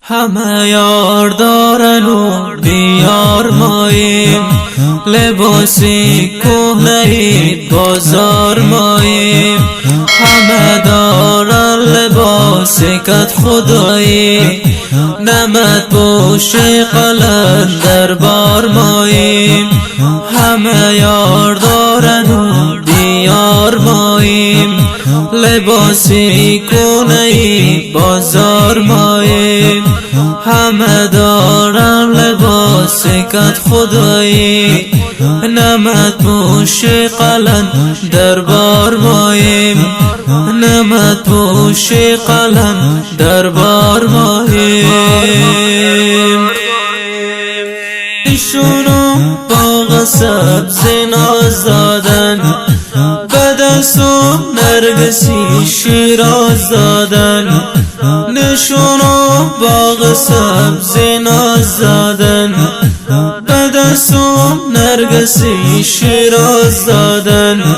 همه یار دارن و بیار ماییم، لباسی کهنه بازار ماییم. همه دارن لباس کت خدایی، نمد پوش قلندر بار ماییم. همه یار دارن و بیار ماییم، لباسی کهنه بازار ماییم. همه دارن لباس کت خدایی، نمد پوش قلندر بار ماییم. نمد پوش قلندر بار ماییم. ایشونو باغ سبز ناز دادن، به دستو نرگسی شیراز دادن. نشونو باغ سبز ناز دادن، به دستو نرگسی شیراز دادن.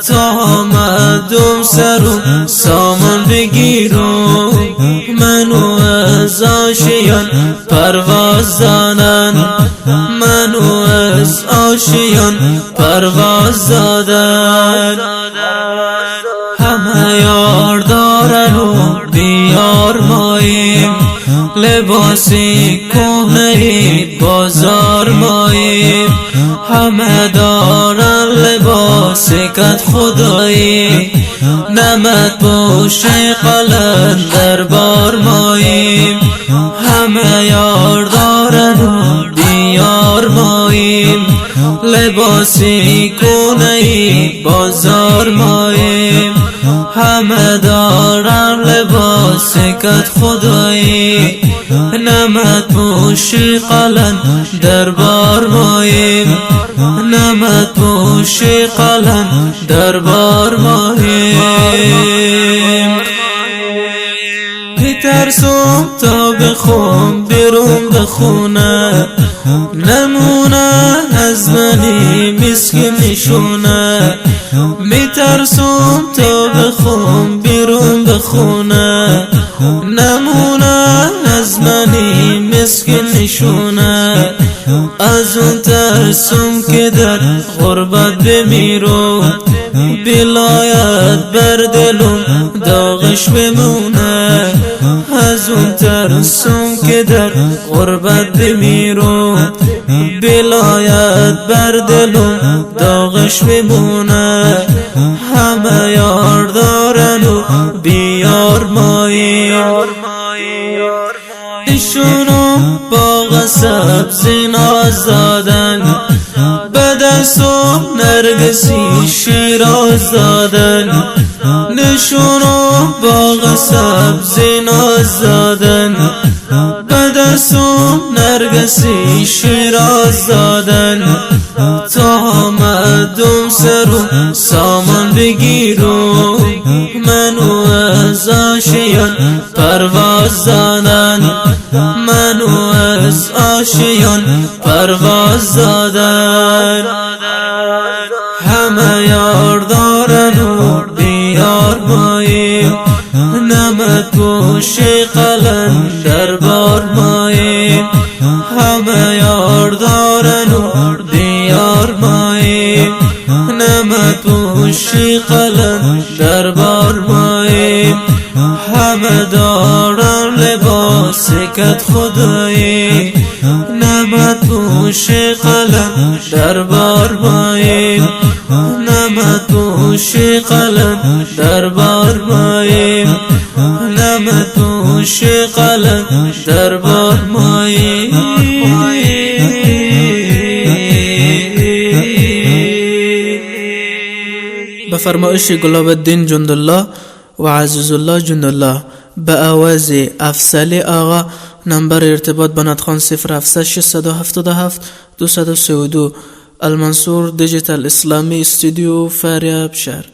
تا آمدم سرو سامان بگیرم، منو از آشیان پرواز دادن. منو از آشیان پرواز دادن. همه یار دارن و بیار ماییم، لباسی کهنه بازار ماییم. همه دارن لباس کت خدایی، نمد پوش قلندر بار ماییم. همه یار دارن و بیار ماییم، لباسی کهنه بازار ماییم. همه دارن لباس کت خدایی، نمد پوش قلندر بار ماییم. نمد پوش قلندر بار ماییم. میترسم تا بخوام بیرون بخونه، نمونه از منی مسکین نشونه. میترسم تا بخوام بیرون بخونه، نمونه از منی مسکین نشونه. از اون ترسم که در غربت بمیرم، بلایت بر دلم داغش بمونه. از اون ترسم که در غربت بمیرم، بلایت بر دلم داغش بمونه. همه یار دارن و بیار ماییم، ایشونو باغ سبز ناز دادن، به دستو نرگسی شیراز دادن. نشونو باغ سبز ناز دادن، به دستو نرگسی شیراز دادن. تا آمدم سرو سامان بگیرم، منو از آشیان پرواز دادن. منو از آشیان پرواز دادن. همه یار دارن و بیار ماییم، نمد پوش قلندر بار ماییم. همه یار دارن و بیار ماییم، نمد پوش قلندر بار ماییم. همه دارن لباس کت خدایی، نمد پوش قلندر بار ماییم. نمد پوش قلندر بار ماییم. نمد پوش قلندر بار ماییم. به فرمایش گلاب الدین جندالله و عزیز الله جندالله، به آواز افضل آقا. نمبر ارتباط با ندخان 07 677 232. المنصور دیجیتال اسلامی استودیو فاریاب شهر.